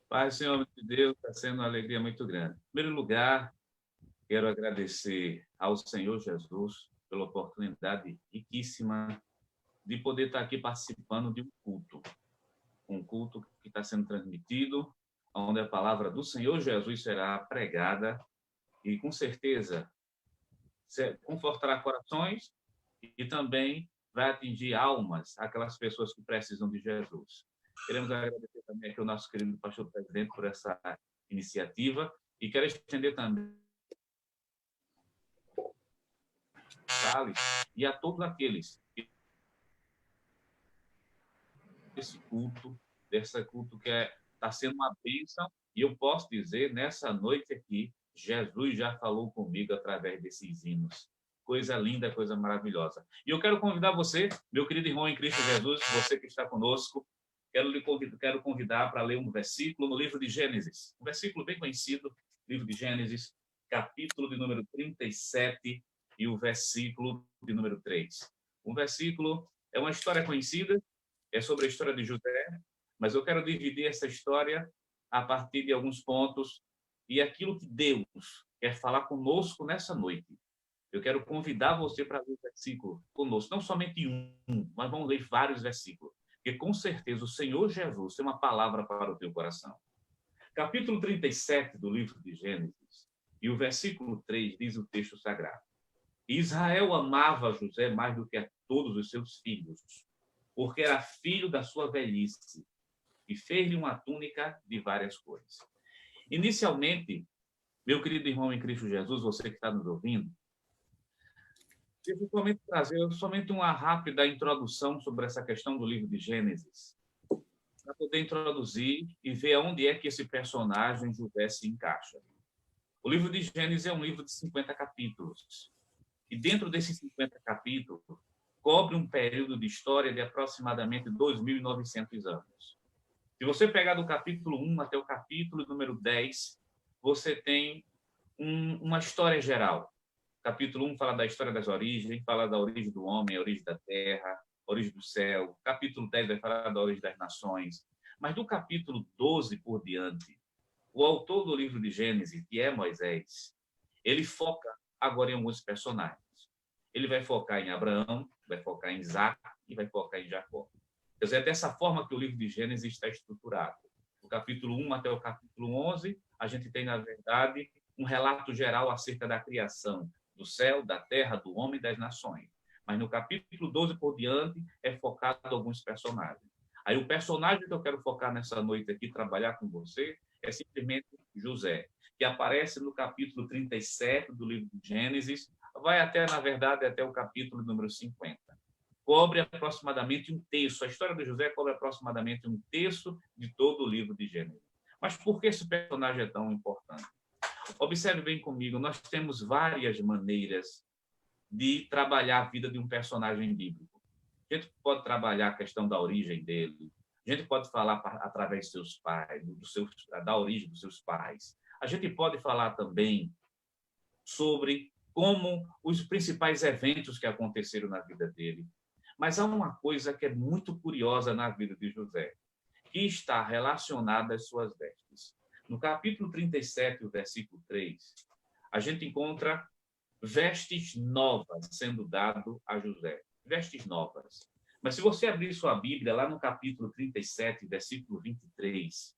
Pai, Senhor de Deus, está sendo uma alegria muito grande. Em primeiro lugar, quero agradecer ao Senhor Jesus pela oportunidade riquíssima de poder estar aqui participando de um culto que está sendo transmitido, onde a palavra do Senhor Jesus será pregada e, com certeza, confortará corações e também vai atingir almas, aquelas pessoas que precisam de Jesus. Queremos agradecer também aqui ao nosso querido pastor presidente por essa iniciativa e quero estender também e a todos aqueles que esse culto, desse culto que está sendo uma bênção, e eu posso dizer, nessa noite aqui, Jesus já falou comigo através desses hinos. Coisa linda, coisa maravilhosa. E eu quero convidar você, meu querido irmão em Cristo Jesus, você que está conosco, quero convidar para ler um versículo no livro de Gênesis, um versículo bem conhecido, livro de Gênesis, capítulo de número 37 e o versículo de número 3. Um versículo é uma história conhecida, é sobre a história de José, mas eu quero dividir essa história a partir de alguns pontos e aquilo que Deus quer falar conosco nessa noite. Eu quero convidar você para ler o versículo conosco, não somente mas vamos ler vários versículos, porque com certeza o Senhor Jesus tem uma palavra para o teu coração. Capítulo 37 do livro de Gênesis, e o versículo 3 diz o texto sagrado: Israel amava José mais do que a todos os seus filhos, porque era filho da sua velhice, e fez-lhe uma túnica de várias cores. Inicialmente, meu querido irmão em Cristo Jesus, você que está nos ouvindo, eu vou somente trazer somente uma rápida introdução sobre essa questão do livro de Gênesis, para poder introduzir e ver onde é que esse personagem José se encaixa. O livro de Gênesis é um livro de 50 capítulos, e dentro desses 50 capítulos, cobre um período de história de aproximadamente 2.900 anos. Se você pegar do capítulo 1 até o capítulo número 10, você tem uma história geral. Capítulo 1 fala da história das origens, fala da origem do homem, a origem da terra, a origem do céu. Capítulo 10 vai falar da origem das nações. Mas do capítulo 12 por diante, o autor do livro de Gênesis, que é Moisés, ele foca agora em alguns personagens. Ele vai focar em Abraão, vai focar em Isaac e vai focar em Jacó. Quer dizer, é dessa forma que o livro de Gênesis está estruturado. Do capítulo 1 até o capítulo 11, a gente tem, na verdade, um relato geral acerca da criação do céu, da terra, do homem e das nações. Mas no capítulo 12 por diante, é focado em alguns personagens. Aí o personagem que eu quero focar nessa noite aqui, trabalhar com você, é simplesmente José, que aparece no capítulo 37 do livro de Gênesis, vai até, na verdade, até o capítulo número 50. Cobre aproximadamente um terço. A história de José cobre aproximadamente um terço de todo o livro de Gênesis. Mas por que esse personagem é tão importante? Observe bem comigo, nós temos várias maneiras de trabalhar a vida de um personagem bíblico. A gente pode trabalhar a questão da origem dele, a gente pode falar através de seus pais, da origem dos seus pais. A gente pode falar também sobre como os principais eventos que aconteceram na vida dele. Mas há uma coisa que é muito curiosa na vida de José, que está relacionada às suas vestes. No capítulo 37, o versículo 3, a gente encontra vestes novas sendo dado a José. Vestes novas. Mas se você abrir sua Bíblia, lá no capítulo 37, versículo 23,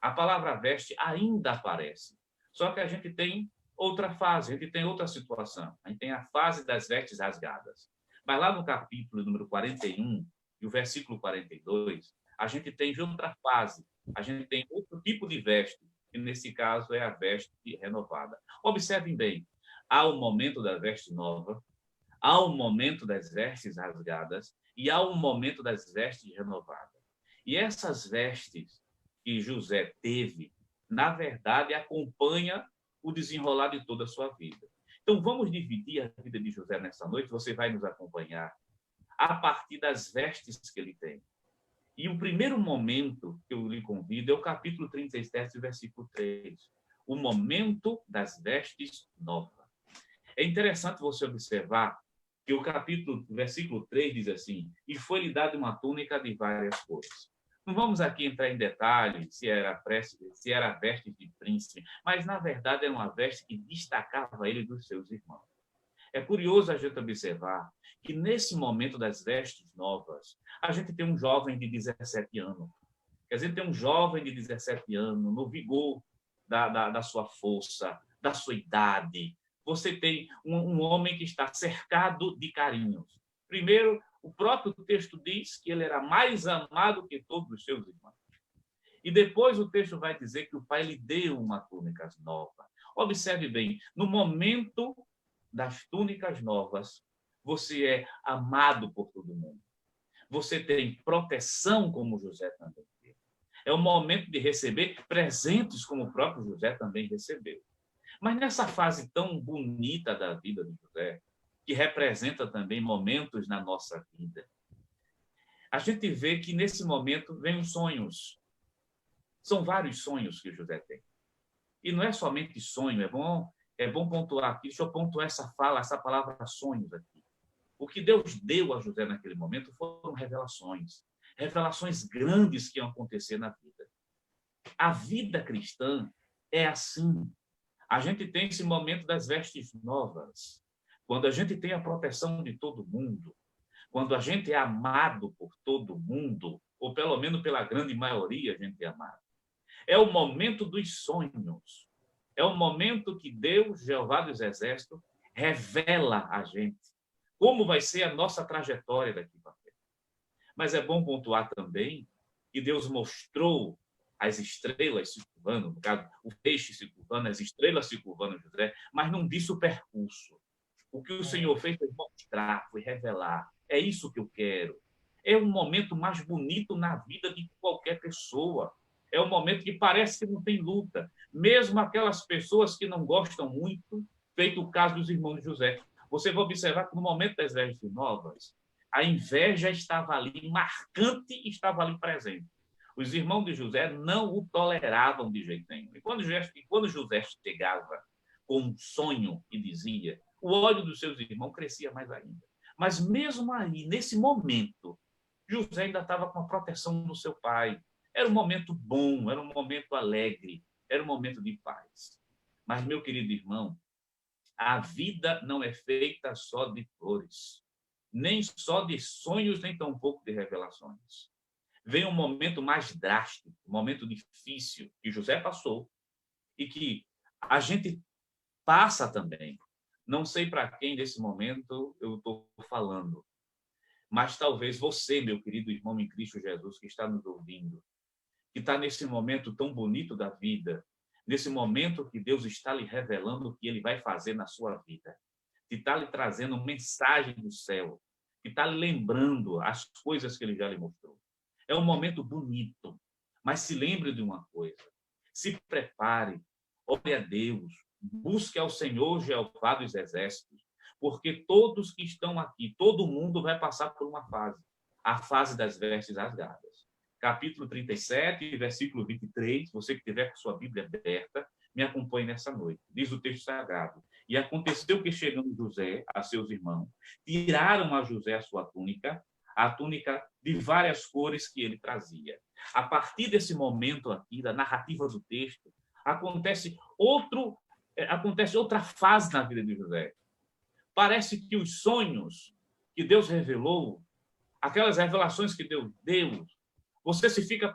a palavra veste ainda aparece. Só que a gente tem outra fase, a gente tem outra situação. A gente tem a fase das vestes rasgadas. Mas lá no capítulo número 41 e o versículo 42, a gente tem outra fase. A gente tem outro tipo de veste, que nesse caso é a veste renovada. Observem bem, há o momento da veste nova, há o momento das vestes rasgadas e há o momento das vestes renovadas. E essas vestes que José teve, na verdade, acompanha o desenrolar de toda a sua vida. Então, vamos dividir a vida de José nessa noite, você vai nos acompanhar, a partir das vestes que ele tem. E o primeiro momento que eu lhe convido é o capítulo 37, versículo 3. O momento das vestes novas. É interessante você observar que o versículo 3 diz assim: e foi-lhe dada uma túnica de várias cores. Não vamos aqui entrar em detalhes se era veste de príncipe, mas, na verdade, era uma veste que destacava ele dos seus irmãos. É curioso a gente observar que, nesse momento das vestes novas, a gente tem um jovem de 17 anos. A gente tem um jovem de 17 anos, no vigor da sua força, da sua idade. Você tem um homem que está cercado de carinhos. Primeiro, o próprio texto diz que ele era mais amado que todos os seus irmãos. E depois o texto vai dizer que o pai lhe deu uma túnica nova. Observe bem, no momento das túnicas novas, você é amado por todo mundo. Você tem proteção, como José também teve. É o momento de receber presentes, como o próprio José também recebeu. Mas nessa fase tão bonita da vida de José, que representa também momentos na nossa vida, a gente vê que nesse momento vem os sonhos. São vários sonhos que José tem. E não é somente sonho, é bom pontuar aqui. Deixa eu pontuar essa fala, essa palavra sonhos aqui. O que Deus deu a José naquele momento foram revelações. Revelações grandes que iam acontecer na vida. A vida cristã é assim. A gente tem esse momento das vestes novas. Quando a gente tem a proteção de todo mundo. Quando a gente é amado por todo mundo, ou pelo menos pela grande maioria a gente é amado. É o momento dos sonhos. É o momento que Deus, Jeová dos Exércitos, revela a gente como vai ser a nossa trajetória daqui para frente. Mas é bom pontuar também que Deus mostrou as estrelas se curvando, no caso, o peixe se curvando, as estrelas se curvando, José, mas não disse o percurso. O que o Senhor fez foi mostrar, foi revelar. É isso que eu quero. É um momento mais bonito na vida de qualquer pessoa. É um momento que parece que não tem luta. Mesmo aquelas pessoas que não gostam muito, feito o caso dos irmãos de José. Você vai observar que no momento das vestes novas, a inveja estava ali, marcante, estava ali presente. Os irmãos de José não o toleravam de jeito nenhum. E quando José chegava com um sonho e dizia, o ódio dos seus irmãos crescia mais ainda. Mas mesmo aí, nesse momento, José ainda estava com a proteção do seu pai. Era um momento bom, era um momento alegre, era um momento de paz. Mas, meu querido irmão, a vida não é feita só de flores, nem só de sonhos, nem tampouco de revelações. Vem um momento mais drástico, um momento difícil que José passou e que a gente passa também. Não sei para quem nesse momento eu estou falando, mas talvez você, meu querido irmão em Cristo Jesus, que está nos ouvindo, que está nesse momento tão bonito da vida, nesse momento que Deus está lhe revelando o que Ele vai fazer na sua vida, que está lhe trazendo mensagem do céu, que está lhe lembrando as coisas que Ele já lhe mostrou. É um momento bonito, mas se lembre de uma coisa, se prepare, ore a Deus, busque ao Senhor Jeová dos Exércitos, porque todos que estão aqui, todo mundo vai passar por uma fase, a fase das vestes rasgadas. Capítulo 37, versículo 23, você que tiver com sua Bíblia aberta, me acompanhe nessa noite. Diz o texto sagrado. E aconteceu que, chegando José a seus irmãos, tiraram a José a túnica de várias cores que ele trazia. A partir desse momento aqui, da narrativa do texto, acontece outra fase na vida de José. Parece que os sonhos que Deus revelou, aquelas revelações que Deus deu, você fica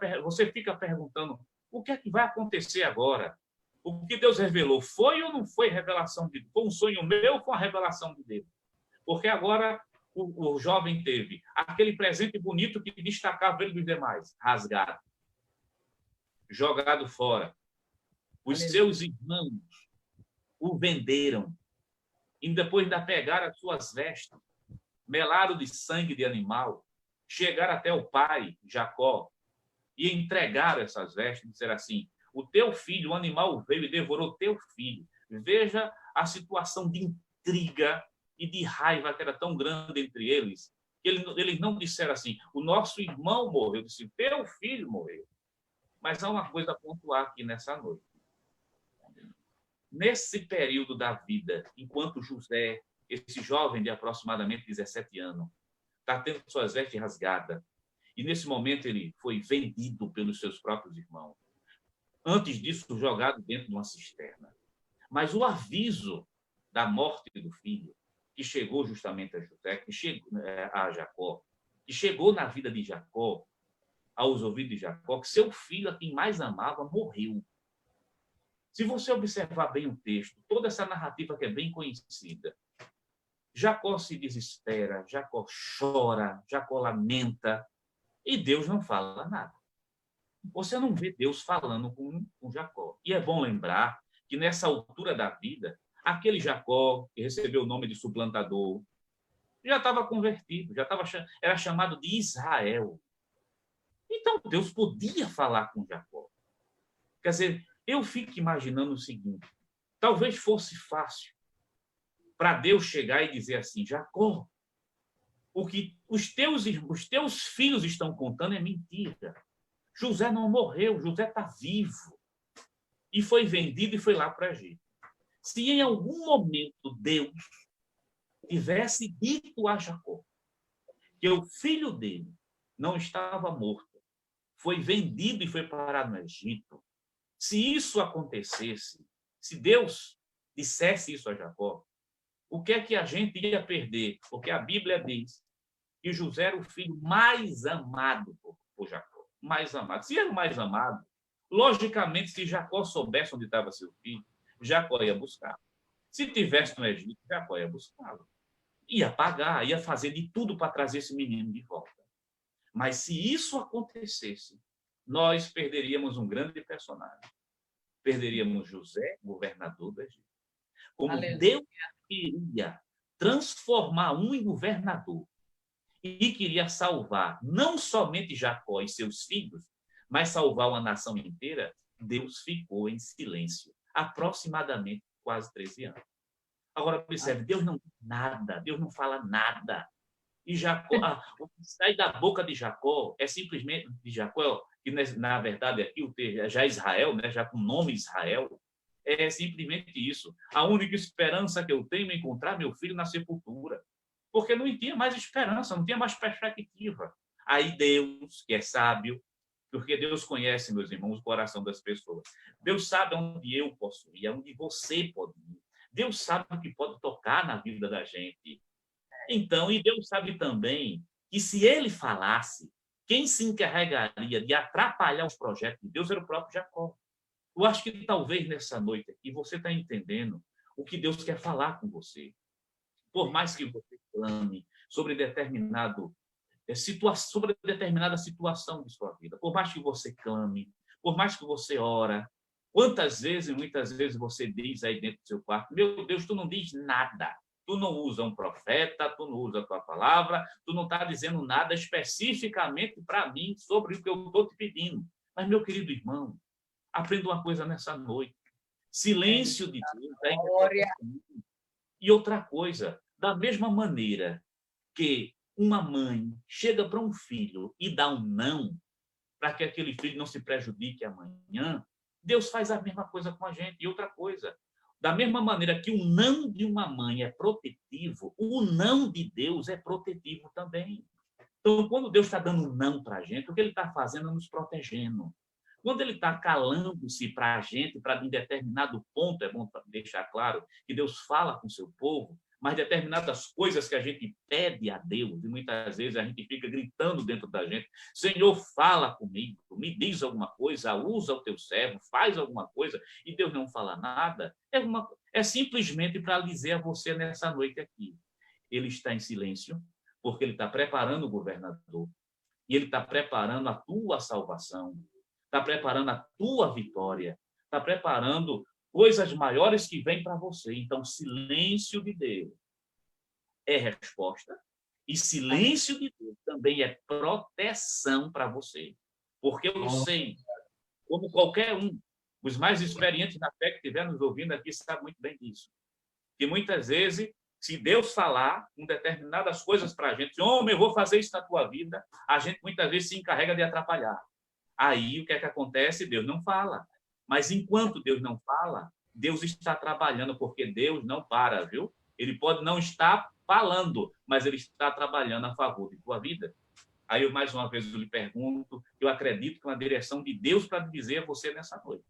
perguntando, o que é que vai acontecer agora? O que Deus revelou foi ou não foi revelação de Deus? Foi um sonho meu ou foi uma revelação de Deus? Porque agora o jovem teve aquele presente bonito que destacava ele dos demais, rasgado, jogado fora. Os seus irmãos o venderam e depois ainda pegaram as suas vestes, melaram de sangue de animal, chegaram até o pai, Jacó, e entregaram essas vestes e disseram assim, o teu filho, o animal veio e devorou teu filho. Veja a situação de intriga e de raiva que era tão grande entre eles, que eles não disseram assim, o nosso irmão morreu, disse, teu filho morreu. Mas há uma coisa a pontuar aqui nessa noite. Nesse período da vida, enquanto José, esse jovem de aproximadamente 17 anos, está tendo suas vestes rasgadas, e nesse momento ele foi vendido pelos seus próprios irmãos. Antes disso, jogado dentro de uma cisterna. Mas o aviso da morte do filho, que chegou justamente a José, que chegou a Jacó, que chegou na vida de Jacó, aos ouvidos de Jacó, que seu filho, a quem mais amava, morreu. Se você observar bem o texto, toda essa narrativa que é bem conhecida, Jacó se desespera, Jacó chora, Jacó lamenta, e Deus não fala nada. Você não vê Deus falando com Jacó. E é bom lembrar que nessa altura da vida, aquele Jacó, que recebeu o nome de suplantador, já estava convertido, era chamado de Israel. Então Deus podia falar com Jacó. Quer dizer, eu fico imaginando o seguinte: talvez fosse fácil para Deus chegar e dizer assim: Jacó, o que os teus filhos estão contando é mentira. José não morreu, José está vivo. E foi vendido e foi lá para o Egito. Se em algum momento Deus tivesse dito a Jacó que o filho dele não estava morto, foi vendido e foi parar no Egito, se isso acontecesse, se Deus dissesse isso a Jacó, o que é que a gente ia perder? Porque a Bíblia diz que José era o filho mais amado por Jacó. Mais amado. Se era o mais amado, logicamente, se Jacó soubesse onde estava seu filho, Jacó ia buscar. Se tivesse no Egito, Jacó ia buscá-lo. Ia pagar, ia fazer de tudo para trazer esse menino de volta. Mas se isso acontecesse, nós perderíamos um grande personagem. Perderíamos José, governador do Egito. Como Aleluia. Deus queria transformar um em governador e queria salvar não somente Jacó e seus filhos, mas salvar uma nação inteira, Deus ficou em silêncio, aproximadamente quase 13 anos. Agora, observe, Deus não diz nada, Deus não fala nada. E Jacó, o que sai da boca de Jacó é simplesmente de Jacó, que na verdade aqui o termo já Israel, né, já com o nome Israel, é simplesmente isso. A única esperança que eu tenho é encontrar meu filho na sepultura. Porque não tinha mais esperança, não tinha mais perspectiva. Aí Deus, que é sábio, porque Deus conhece, meus irmãos, o coração das pessoas. Deus sabe onde eu posso ir, onde você pode ir. Deus sabe o que pode tocar na vida da gente. Então, e Deus sabe também que se ele falasse, quem se encarregaria de atrapalhar os projetos de Deus era o próprio Jacó. Eu acho que talvez nessa noite aqui você está entendendo o que Deus quer falar com você. Por mais que você clame sobre sobre determinada situação de sua vida, por mais que você clame, por mais que você ora, quantas vezes, muitas vezes você diz aí dentro do seu quarto: meu Deus, tu não diz nada, tu não usa um profeta, tu não usa a tua palavra, tu não está dizendo nada especificamente para mim sobre o que eu estou te pedindo. Mas, meu querido irmão, aprenda uma coisa nessa noite: silêncio de Deus. E outra coisa, da mesma maneira que uma mãe chega para um filho e dá um não, para que aquele filho não se prejudique amanhã, Deus faz a mesma coisa com a gente. E outra coisa, da mesma maneira que o não de uma mãe é protetivo, o não de Deus é protetivo também. Então, quando Deus está dando um não para a gente, o que ele está fazendo é nos protegendo. Quando ele está calando-se para a gente, para em determinado ponto, é bom deixar claro que Deus fala com o seu povo, mas determinadas coisas que a gente pede a Deus, e muitas vezes a gente fica gritando dentro da gente: Senhor, fala comigo, me diz alguma coisa, usa o teu servo, faz alguma coisa, e Deus não fala nada, é simplesmente para dizer a você nessa noite aqui: ele está em silêncio, porque ele está preparando o governador, e ele está preparando a tua salvação, está preparando a tua vitória, está preparando coisas maiores que vêm para você. Então, silêncio de Deus é resposta, e silêncio de Deus também é proteção para você. Porque eu sei, como qualquer um, os mais experientes na fé que estiver nos ouvindo aqui sabem muito bem disso, que muitas vezes, se Deus falar com determinadas coisas para a gente: homem, eu vou fazer isso na tua vida, a gente muitas vezes se encarrega de atrapalhar. Aí, o que é que acontece? Deus não fala. Mas, enquanto Deus não fala, Deus está trabalhando, porque Deus não para, viu? Ele pode não estar falando, mas ele está trabalhando a favor de tua vida. Aí, eu, mais uma vez, eu lhe pergunto, eu acredito que é uma direção de Deus para dizer a você nessa noite.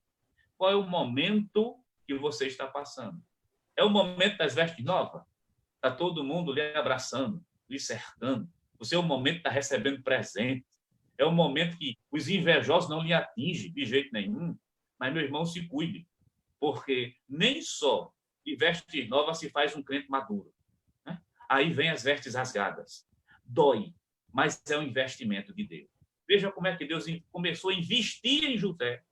Qual é o momento que você está passando? É o momento das vestes novas? Está todo mundo lhe abraçando, lhe cercando. O seu momento está recebendo presente. É o momento que os invejosos não lhe atingem de jeito nenhum. Mas, meu irmão, se cuide, porque nem só de vestes novas se faz um crente maduro, né? Aí vem as vestes rasgadas. Dói, mas é um investimento de Deus. Veja como é que Deus começou a investir em José.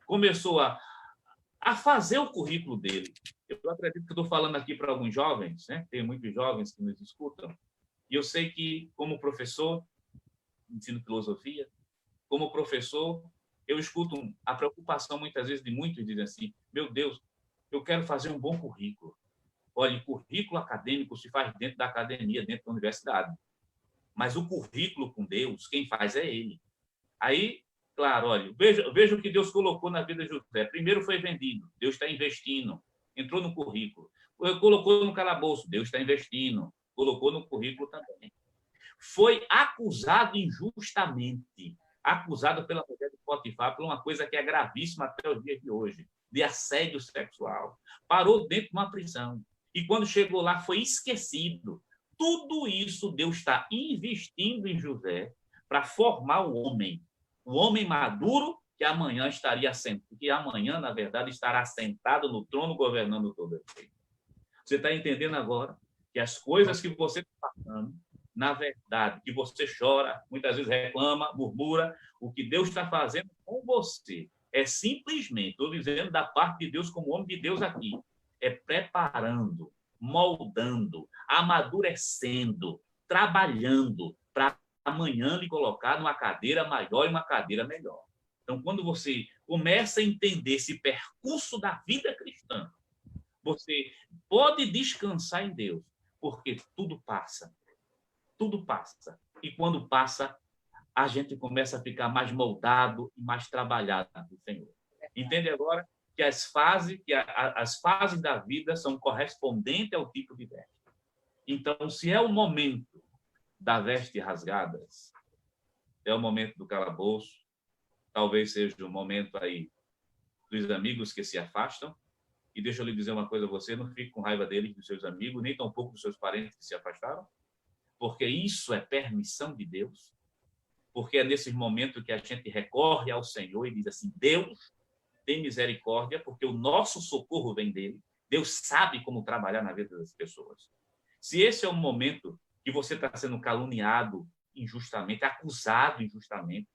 Começou a fazer o currículo dele. Eu acredito que estou falando aqui para alguns jovens, né? Tem muitos jovens que nos escutam, e eu sei que, como professor, ensino filosofia, como professor, eu escuto a preocupação, muitas vezes, de muitos, dizem assim, meu Deus, eu quero fazer um bom currículo. Olha, currículo acadêmico se faz dentro da academia, dentro da universidade. Mas o currículo com Deus, quem faz é Ele. Aí, claro, olha, veja o que Deus colocou na vida de José. Primeiro foi vendido, Deus está investindo. Entrou no currículo. Colocou no calabouço, Deus está investindo. Colocou no currículo também. Foi acusado injustamente. Acusado pela mulher de Potifar por uma coisa que é gravíssima até os dias de hoje, de assédio sexual. Parou dentro de uma prisão. E quando chegou lá, foi esquecido. Tudo isso Deus está investindo em José para formar o homem maduro que amanhã estaria sentado, que amanhã, na verdade, estará sentado no trono governando todo o reino. Você está entendendo agora que as coisas que você está passando, na verdade, que você chora, muitas vezes reclama, murmura, o que Deus está fazendo com você é simplesmente, estou dizendo da parte de Deus como homem de Deus aqui, é preparando, moldando, amadurecendo, trabalhando para amanhã lhe colocar numa cadeira maior e uma cadeira melhor. Então, quando você começa a entender esse percurso da vida cristã, você pode descansar em Deus, porque tudo passa. Tudo passa. E quando passa, a gente começa a ficar mais moldado e mais trabalhado do Senhor. Entende agora que as fases da vida são correspondentes ao tipo de veste. Então, se é o momento da veste rasgadas, é o momento do calabouço, talvez seja o momento aí dos amigos que se afastam. E deixa eu lhe dizer uma coisa a você, não fique com raiva deles, dos seus amigos, nem tampouco dos seus parentes que se afastaram, porque isso é permissão de Deus, porque é nesses momentos que a gente recorre ao Senhor e diz assim, Deus, tem misericórdia, porque o nosso socorro vem dele. Deus sabe como trabalhar na vida das pessoas. Se esse é um momento que você está sendo caluniado injustamente, acusado injustamente,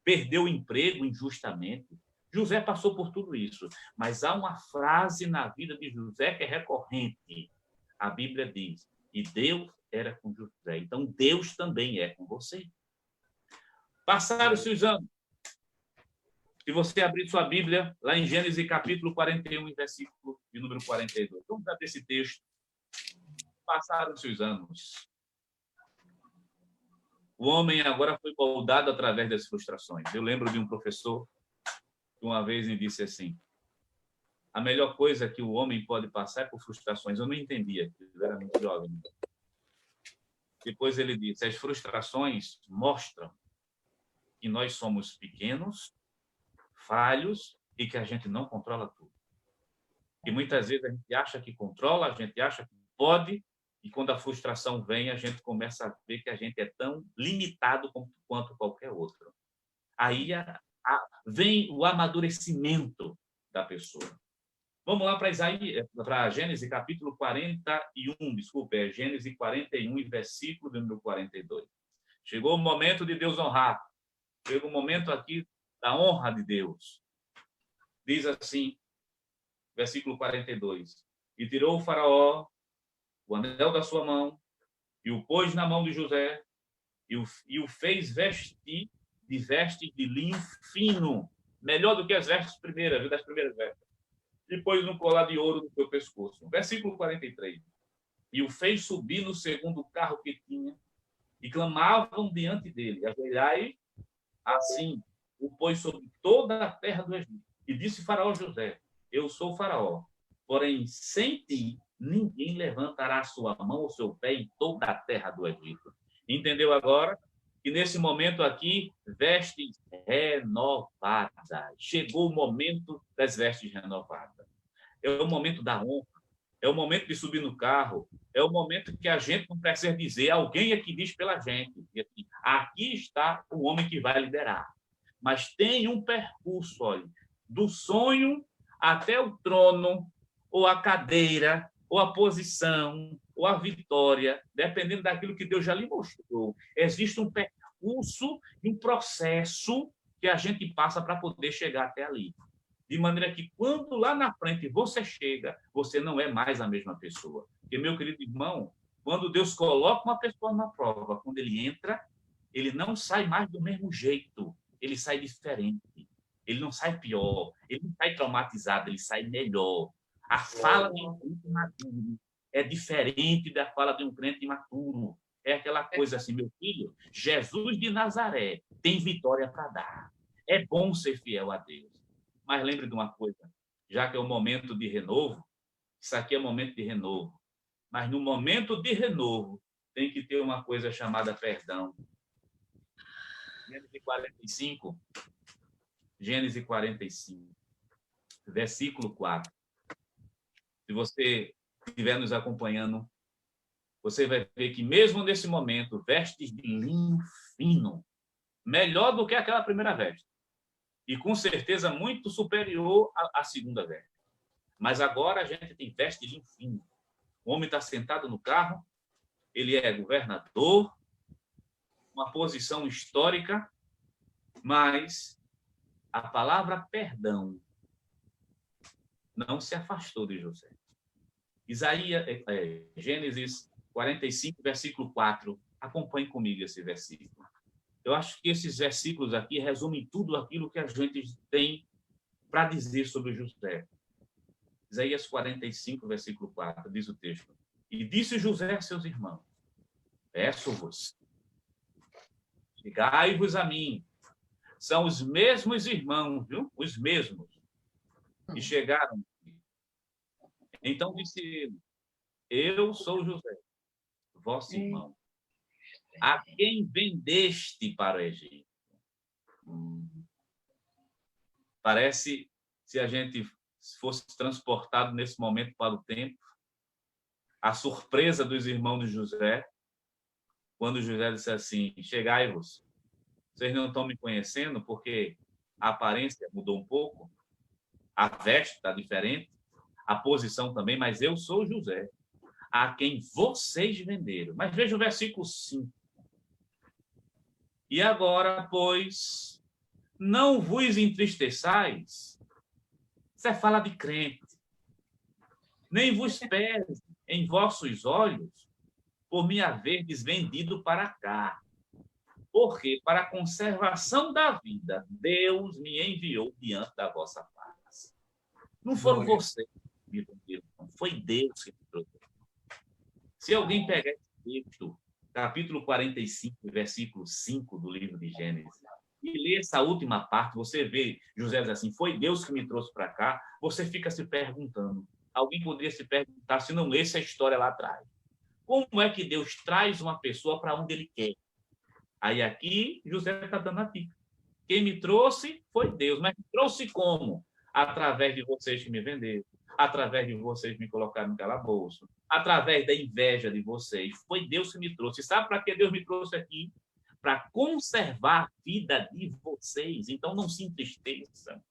perdeu o emprego injustamente, José passou por tudo isso. Mas há uma frase na vida de José que é recorrente. A Bíblia diz, e Deus era com José. Então, Deus também é com você. Passaram-se os anos. Se você abrir sua Bíblia, lá em Gênesis capítulo 41, versículo de número 42. Vamos ver esse texto. Passaram-se os anos. O homem agora foi moldado através das frustrações. Eu lembro de um professor que uma vez me disse assim, a melhor coisa que o homem pode passar é por frustrações. Eu não entendia, eu era muito jovem. Depois ele disse, as frustrações mostram que nós somos pequenos, falhos e que a gente não controla tudo. E muitas vezes a gente acha que controla, a gente acha que pode, e quando a frustração vem, a gente começa a ver que a gente é tão limitado quanto qualquer outro. Aí vem o amadurecimento da pessoa. Vamos lá para Gênesis capítulo 41, desculpe, é Gênesis 41, versículo número 42. Chegou o momento de Deus honrar. Chegou o momento aqui da honra de Deus. Diz assim, versículo 42. E tirou o faraó o anel da sua mão e o pôs na mão de José e o fez vestir de vestes de linho fino, melhor do que as vestes primeiras, das primeiras vestes. E pôs um colar de ouro no seu pescoço. Versículo 43. E o fez subir no segundo carro que tinha e clamavam diante dele, ajoelhai, assim o pôs sobre toda a terra do Egito. E disse Faraó José, eu sou Faraó, porém sem ti ninguém levantará a sua mão ou seu pé em toda a terra do Egito. Entendeu agora? E nesse momento aqui, vestes renovadas. Chegou o momento das vestes renovadas. É o momento da honra, é o momento de subir no carro, é o momento que a gente não precisa dizer, alguém é que diz pela gente. E assim, aqui está o homem que vai liderar. Mas tem um percurso, olha, do sonho até o trono, ou a cadeira, ou a posição, ou a vitória, dependendo daquilo que Deus já lhe mostrou. Existe um percurso e um processo que a gente passa para poder chegar até ali. De maneira que, quando lá na frente você chega, você não é mais a mesma pessoa. Porque, meu querido irmão, quando Deus coloca uma pessoa na prova, quando ele entra, ele não sai mais do mesmo jeito, ele sai diferente. Ele não sai pior, ele não sai traumatizado, ele sai melhor. A fala de um crente maduro é diferente da fala de um crente imaturo. É aquela coisa assim, meu filho, Jesus de Nazaré tem vitória para dar. É bom ser fiel a Deus. Mas lembre de uma coisa, já que é o momento de renovo, isso aqui é momento de renovo. Mas no momento de renovo, tem que ter uma coisa chamada perdão. Gênesis 45, Gênesis 45, versículo 4. Se você estiver nos acompanhando, você vai ver que mesmo nesse momento, vestes de linho fino, melhor do que aquela primeira veste. E com certeza muito superior à segunda veste. Mas agora a gente tem veste de linho fino. O homem está sentado no carro, ele é governador, uma posição histórica, mas a palavra perdão não se afastou de José. Gênesis 45, versículo 4. Acompanhe comigo esse versículo. Eu acho que esses versículos aqui resumem tudo aquilo que a gente tem para dizer sobre José. Isaías 45, versículo 4, diz o texto. E disse José a seus irmãos, peço-vos, chegai-vos a mim. São os mesmos irmãos, viu? Os mesmos. E chegaram. Então disse ele, eu sou José, vosso irmão, a quem vendeste para o Egito. Parece, se a gente fosse transportado nesse momento para o tempo, a surpresa dos irmãos de José, quando José disse assim, chegai-vos, vocês não estão me conhecendo porque a aparência mudou um pouco, a veste está diferente, a posição também, mas eu sou José, a quem vocês venderam. Mas veja o versículo 5. E agora, pois, não vos entristeçais. Isso é fala de crente. Nem vos pese em vossos olhos por me haverdes vendido para cá. Porque para a conservação da vida, Deus me enviou diante da vossa face. Não foram vocês que me venderam, não. Foi Deus que me trouxe. Se alguém pegar esse texto, capítulo 45, versículo 5 do livro de Gênesis, e ler essa última parte, você vê José diz assim, foi Deus que me trouxe para cá, você fica se perguntando. Alguém poderia se perguntar se não lesse a história lá atrás. Como é que Deus traz uma pessoa para onde ele quer? Aí aqui, José está dando a dica. Quem me trouxe foi Deus, mas me trouxe como? Através de vocês que me venderam, através de vocês que me colocaram no calabouço, através da inveja de vocês. Foi Deus que me trouxe. Sabe para que Deus me trouxe aqui? Para conservar a vida de vocês. Então, não se entristeça.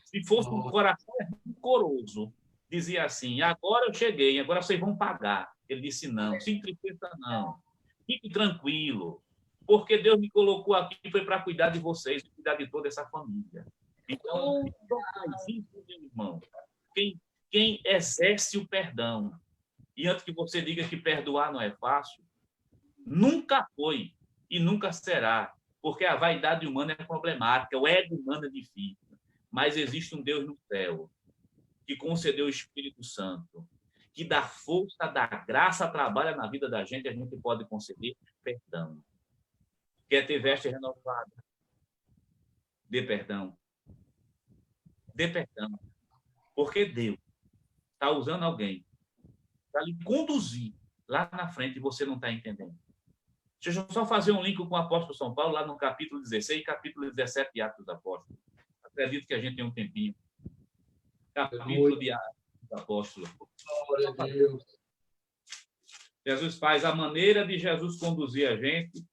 Se fosse um coração rancoroso, dizia assim, agora eu cheguei, agora vocês vão pagar. Ele disse, não, se entristeça não. Fique tranquilo, porque Deus me colocou aqui foi para cuidar de vocês, cuidar de toda essa família. Então, faz isso, meu irmão. Quem exerce o perdão, e antes que você diga que perdoar não é fácil, nunca foi e nunca será, porque a vaidade humana é problemática, o ego humano é difícil. Mas existe um Deus no céu que concedeu o Espírito Santo, que dá força, dá graça, trabalha na vida da gente, a gente pode conceder perdão. Quer ter veste renovada? Dê perdão. Dê perdão. Porque Deus está usando alguém para lhe conduzir lá na frente e você não está entendendo. Deixa eu só fazer um link com o apóstolo São Paulo, lá no capítulo 16 e capítulo 17 de Atos dos Apóstolos. Acredito que a gente tem um tempinho. Capítulo de Atos dos Apóstolos. Glória a Deus. Jesus faz a maneira de Jesus conduzir a gente,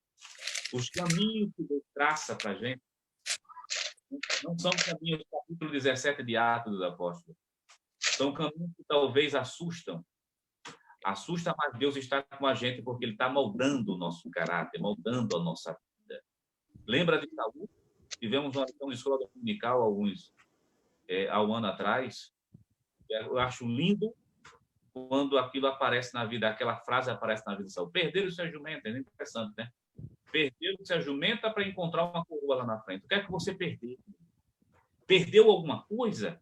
os caminhos que Deus traça para a gente. Não são caminhos, capítulo 17 de Atos dos Apóstolos. São caminhos que talvez assustam. Assusta, mas Deus está com a gente porque Ele está moldando o nosso caráter, moldando a nossa vida. Lembra de Saul? Tivemos uma lição de escola dominical há um ano atrás. Eu acho lindo quando aquilo aparece na vida, aquela frase aparece na vida de Saul. Perderam-se a jumenta, é interessante, né? Perderam-se a jumenta para encontrar uma coroa lá na frente. O que é que você perdeu? Perdeu alguma coisa?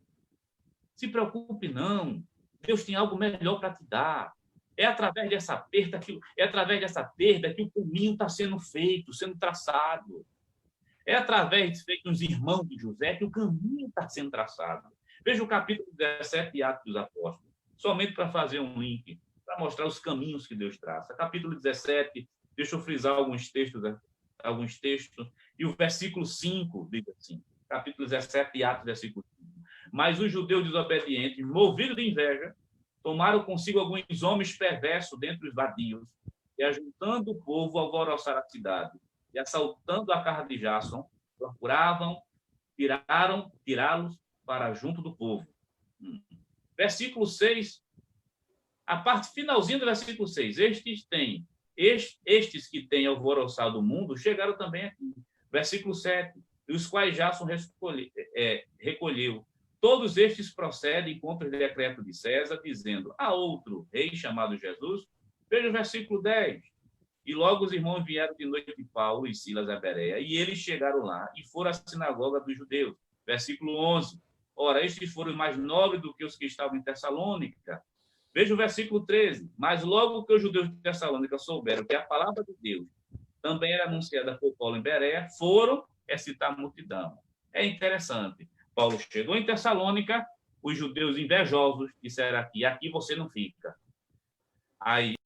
Se preocupe, não. Deus tem algo melhor para te dar. É através dessa perda que o caminho está sendo feito, sendo traçado. É através dos irmãos de José que o caminho está sendo traçado. Veja o capítulo 17 de Atos dos Apóstolos, somente para fazer um link, para mostrar os caminhos que Deus traça. Capítulo 17, deixa eu frisar alguns textos, e o versículo 5 diz assim, capítulo 17 de Atos, versículo 5. Mas os judeus desobedientes, movidos de inveja, tomaram consigo alguns homens perversos dentre os vadios, e ajuntando o povo, alvoroçaram a cidade, e assaltando a casa de Jason, procuravam tirá-los para junto do povo. Versículo 6, a parte finalzinha do versículo 6. Estes que têm alvoroçado o mundo chegaram também aqui. Versículo 7, os quais Jason recolheu. Todos estes procedem contra o decreto de César, dizendo, há outro rei chamado Jesus. Veja o versículo 10. E logo os irmãos vieram de noite de Paulo e Silas a Bereia, e eles chegaram lá e foram à sinagoga dos judeus. Versículo 11. Ora, estes foram mais nobres do que os que estavam em Tessalônica. Veja o versículo 13. Mas logo que os judeus de Tessalônica souberam que a palavra de Deus também era anunciada por Paulo em Bereia, foram excitar a multidão. É interessante. Paulo chegou em Tessalônica, os judeus invejosos disseram aqui você não fica. Aí,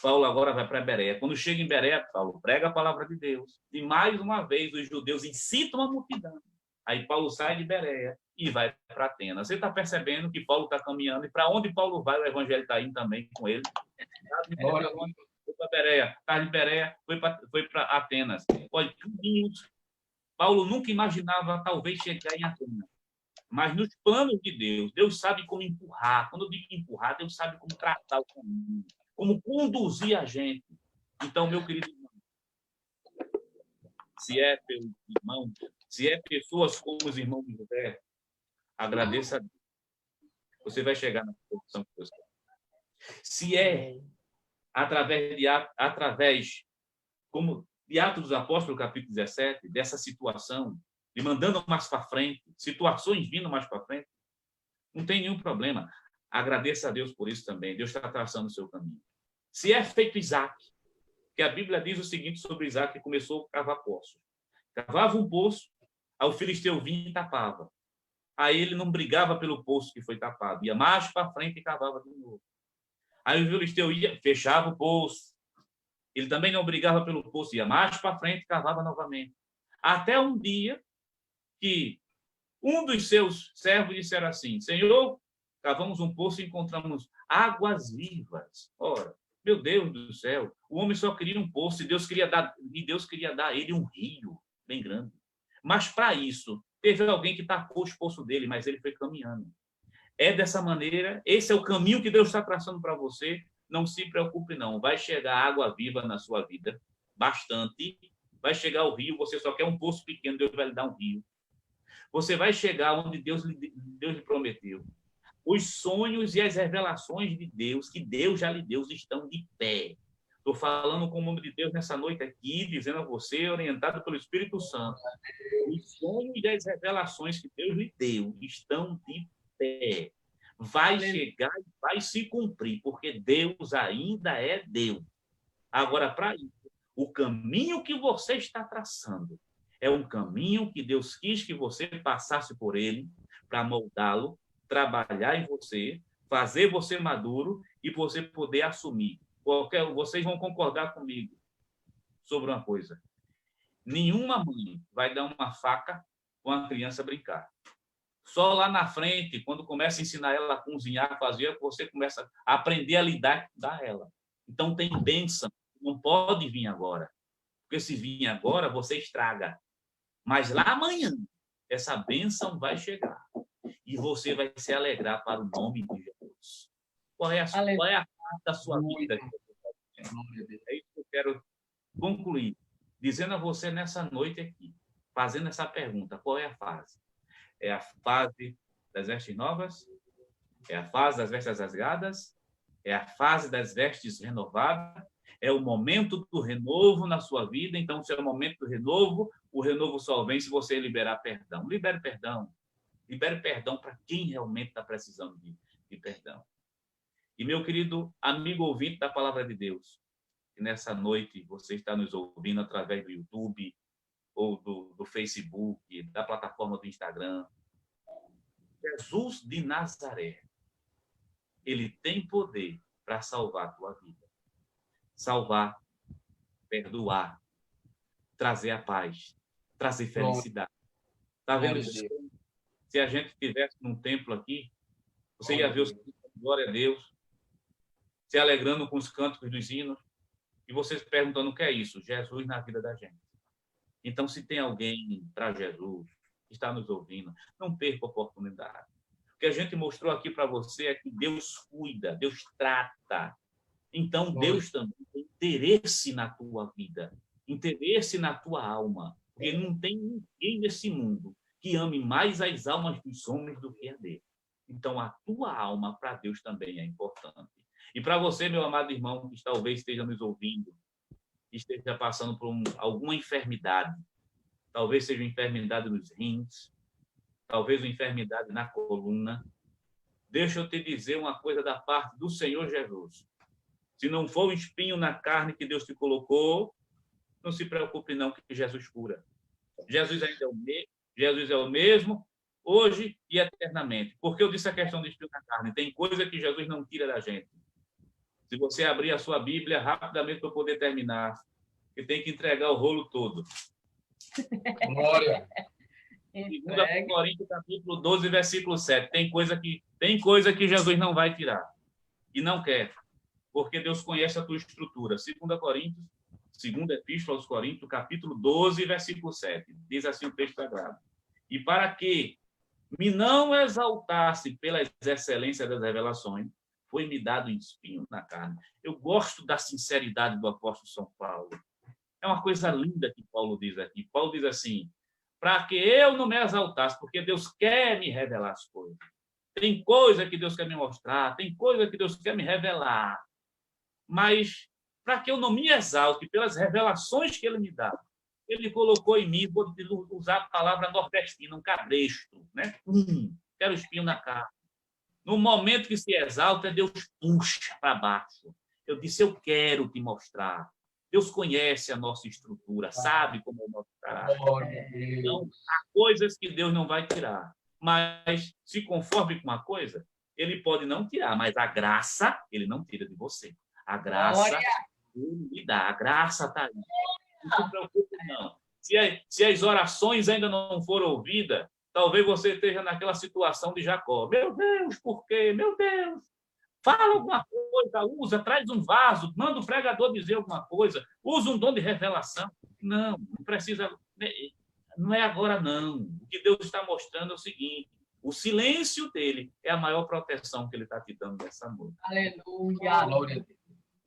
Paulo agora vai para Bereia. Quando chega em Bereia, Paulo prega a palavra de Deus. E mais uma vez os judeus incitam a multidão. Aí Paulo sai de Bereia e vai para Atenas. Você está percebendo que Paulo está caminhando e para onde Paulo vai, o evangelho está indo também com ele. Foi para Bereia, estava em Bereia, foi para Atenas. Olha, caminhos. Paulo nunca imaginava talvez chegar em Atenas. Mas nos planos de Deus, Deus sabe como empurrar. Quando eu digo empurrar, Deus sabe como tratar o caminho, como conduzir a gente. Então, meu querido irmão, se é pelo irmão, se é pessoas como os irmãos de José, agradeça a Deus. Você vai chegar na posição que Deus quer. Se é através como de Atos dos Apóstolos, capítulo 17, dessa situação, de mandando mais para frente, situações vindo mais para frente, não tem nenhum problema. Agradeça a Deus por isso também. Deus está traçando o seu caminho. Se é feito Isaac, que a Bíblia diz o seguinte sobre Isaac, que começou a cavar poço. Cavava um poço, aí o filisteu vinha e tapava. Aí ele não brigava pelo poço que foi tapado, ia mais para frente e cavava de novo. Aí o filisteu ia, fechava o poço. Ele também não brigava pelo poço, ia mais para frente e cavava novamente. Até um dia que um dos seus servos disseram assim, Senhor, cavamos um poço e encontramos águas vivas. Ora, meu Deus do céu, o homem só queria um poço e Deus queria dar a ele um rio bem grande. Mas para isso, teve alguém que tapou os poços dele, mas ele foi caminhando. É dessa maneira, esse é o caminho que Deus está traçando para você. Não se preocupe, não. Vai chegar água viva na sua vida, bastante. Vai chegar o rio, você só quer um poço pequeno, Deus vai lhe dar um rio. Você vai chegar onde Deus lhe prometeu. Os sonhos e as revelações de Deus, que Deus já lhe deu, estão de pé. Estou falando com o nome de Deus nessa noite aqui, dizendo a você, orientado pelo Espírito Santo, os sonhos e as revelações que Deus lhe deu estão de pé. Vai chegar e vai se cumprir, porque Deus ainda é Deus. Agora, para isso, o caminho que você está traçando é um caminho que Deus quis que você passasse por ele para moldá-lo, trabalhar em você, fazer você maduro e você poder assumir. Vocês vão concordar comigo. sobre uma coisa. Nenhuma mãe vai dar uma faca com a criança brincar. Só lá na frente, quando começa a ensinar ela a cozinhar, a fazer, você começa a aprender a lidar com ela. Então, tem bênção. Não pode vir agora. Porque se vir agora, você estraga. Mas lá amanhã, essa bênção vai chegar. E você vai se alegrar para o nome de Jesus. Qual é a parte da sua vida? É isso que eu quero concluir. Dizendo a você nessa noite aqui, fazendo essa pergunta, qual é a fase? É a fase das vestes novas? É a fase das vestes rasgadas? É a fase das vestes renovadas? É o momento do renovo na sua vida? Então, se é o momento do renovo, o renovo só vem se você liberar perdão. Libere perdão. Libere perdão para quem realmente está precisando de perdão. E, meu querido amigo ouvinte da Palavra de Deus, que nessa noite você está nos ouvindo através do YouTube, ou do Facebook, da plataforma do Instagram. Jesus de Nazaré, ele tem poder para salvar a tua vida. Salvar, perdoar, trazer a paz, trazer felicidade. Está vendo? Se a gente estivesse num templo aqui, você ia ver os glória a Deus, se alegrando com os cânticos dos hinos, e vocês perguntando o que é isso? Jesus na vida da gente. Então, se tem alguém para Jesus, que está nos ouvindo, não perca a oportunidade. O que a gente mostrou aqui para você é que Deus cuida, Deus trata. Então, Deus também tem interesse na tua vida, interesse na tua alma. Porque não tem ninguém nesse mundo que ame mais as almas dos homens do que a dele. Então, a tua alma para Deus também é importante. E para você, meu amado irmão, que talvez esteja nos ouvindo, esteja passando por alguma enfermidade, talvez seja uma enfermidade nos rins, talvez uma enfermidade na coluna, deixa eu te dizer uma coisa da parte do Senhor Jesus. Se não for um espinho na carne que Deus te colocou, não se preocupe não, que Jesus cura. Jesus ainda é o mesmo, hoje e eternamente. Porque eu disse a questão do espinho na carne, tem coisa que Jesus não tira da gente. Se você abrir a sua Bíblia rapidamente para poder terminar, você tem que entregar o rolo todo. Glória. 2 Coríntios, capítulo 12, versículo 7. Tem coisa que Jesus não vai tirar. E não quer. Porque Deus conhece a tua estrutura. 2 Coríntios, segunda epístola aos Coríntios, capítulo 12, versículo 7. Diz assim o texto sagrado. E para que me não exaltasse pelas excelências das revelações, foi-me dado um espinho na carne. Eu gosto da sinceridade do apóstolo São Paulo. É uma coisa linda que Paulo diz aqui. Paulo diz assim, para que eu não me exaltasse, porque Deus quer me revelar as coisas. Tem coisa que Deus quer me mostrar, tem coisa que Deus quer me revelar. Mas para que eu não me exalte pelas revelações que Ele me dá, Ele colocou em mim, vou usar a palavra nordestina, um cabresto, né? Quero espinho na carne. No momento que se exalta, Deus puxa para baixo. Eu disse, eu quero te mostrar. Deus conhece a nossa estrutura, sabe como é o nosso caráter. Então, há coisas que Deus não vai tirar. Mas se conforme com uma coisa, Ele pode não tirar, mas a graça, Ele não tira de você. A graça, Ele lhe dá. A graça está aí. Não se preocupe, não. Se as orações ainda não foram ouvidas, talvez você esteja naquela situação de Jacó. Meu Deus, por quê? Meu Deus. Fala alguma coisa, traz um vaso, manda o pregador dizer alguma coisa, usa um dom de revelação. Não precisa, não é agora não. O que Deus está mostrando é o seguinte, o silêncio dele é a maior proteção que ele está te dando nessa noite. Aleluia.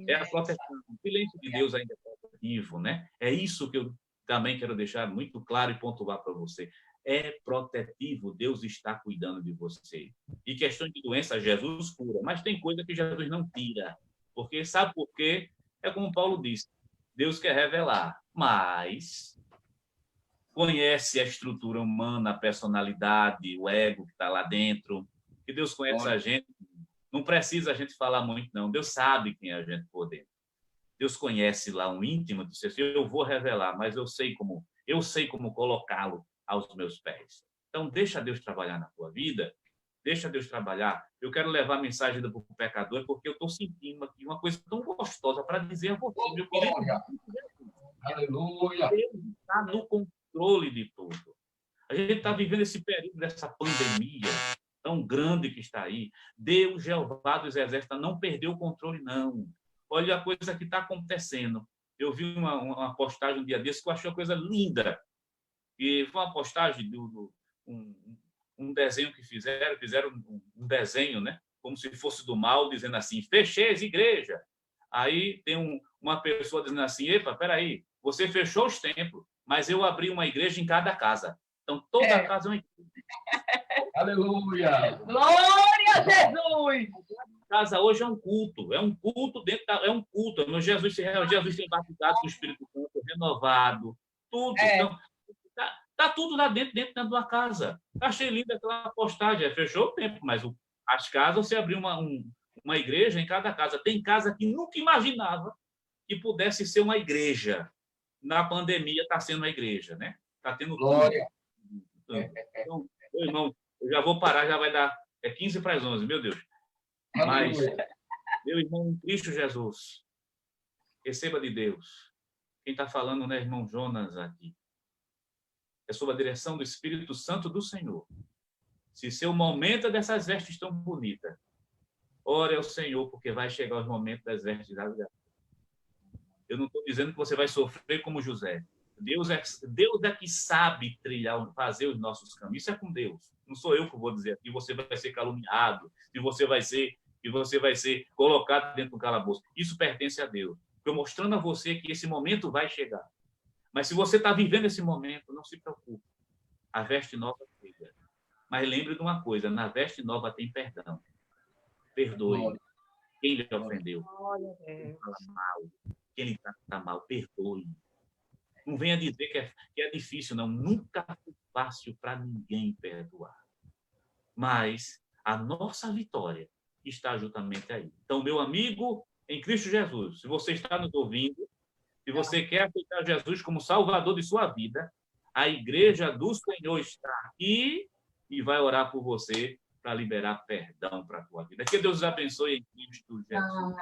É a proteção. O silêncio de Deus ainda é protetivo, né? É isso que eu também quero deixar muito claro e pontuar para você. É protetivo, Deus está cuidando de você. E questão de doença, Jesus cura, mas tem coisa que Jesus não tira. Porque sabe por quê? É como Paulo disse, Deus quer revelar, mas conhece a estrutura humana, a personalidade, o ego que está lá dentro, que Deus conhece a gente, não precisa a gente falar muito, não. Deus sabe quem é a gente por dentro. Deus conhece lá um íntimo, disse assim, eu vou revelar, mas eu sei como colocá-lo aos meus pés. Então, deixa Deus trabalhar na tua vida, deixa Deus trabalhar. Eu quero levar a mensagem do pecador, porque eu estou sentindo aqui uma coisa tão gostosa para dizer a você, meu querido. Aleluia. Deus está no controle de tudo. A gente está vivendo esse período dessa pandemia tão grande que está aí. Deus, Jeová dos Exércitos, não perdeu o controle, não. Olha a coisa que está acontecendo. Eu vi uma postagem um dia desse que eu achei uma coisa linda. E foi uma postagem um desenho que fizeram um desenho, né? Como se fosse do mal, dizendo assim, fechei as igrejas. Aí tem uma pessoa dizendo assim, epa, peraí, você fechou os templos, mas eu abri uma igreja em cada casa. Então, toda casa é uma igreja. Aleluia. Glória a Jesus! Casa hoje é um culto dentro é um culto. Jesus tem batizado com o Espírito Santo, renovado, tudo. Então, tá tudo lá dentro de uma casa. Achei linda aquela postagem, fechou o tempo, mas as casas, você abriu uma igreja em cada casa. Tem casa que nunca imaginava que pudesse ser uma igreja. Na pandemia está sendo uma igreja, né? Está tendo Glória. tudo. Então, meu irmão, eu já vou parar, já vai dar 15 para as 11, meu Deus. Mas, meu irmão, em Cristo Jesus, receba de Deus. Quem está falando, né, irmão Jonas, aqui. É sob a direção do Espírito Santo do Senhor. Se seu momento é dessas vestes tão bonitas, ore ao Senhor, porque vai chegar os momentos das vestes rasgadas. Eu não estou dizendo que você vai sofrer como José. Deus é que sabe fazer os nossos caminhos. Isso é com Deus. Não sou eu que vou dizer aqui. Você vai ser caluniado, e você vai ser colocado dentro do calabouço. Isso pertence a Deus. Estou mostrando a você que esse momento vai chegar. Mas se você está vivendo esse momento, não se preocupe. A veste nova chega. Mas lembre de uma coisa, na veste nova tem perdão. Perdoe quem lhe ofendeu. Quem fala mal, quem lhe trata mal, perdoe. Não venha dizer que é difícil, não. Nunca foi fácil para ninguém perdoar. Mas a nossa vitória está justamente aí. Então, meu amigo, em Cristo Jesus, se você está nos ouvindo, se você quer aceitar Jesus como Salvador de sua vida, a Igreja do Senhor está aqui e vai orar por você para liberar perdão para a tua vida. Que Deus os abençoe em Cristo Jesus.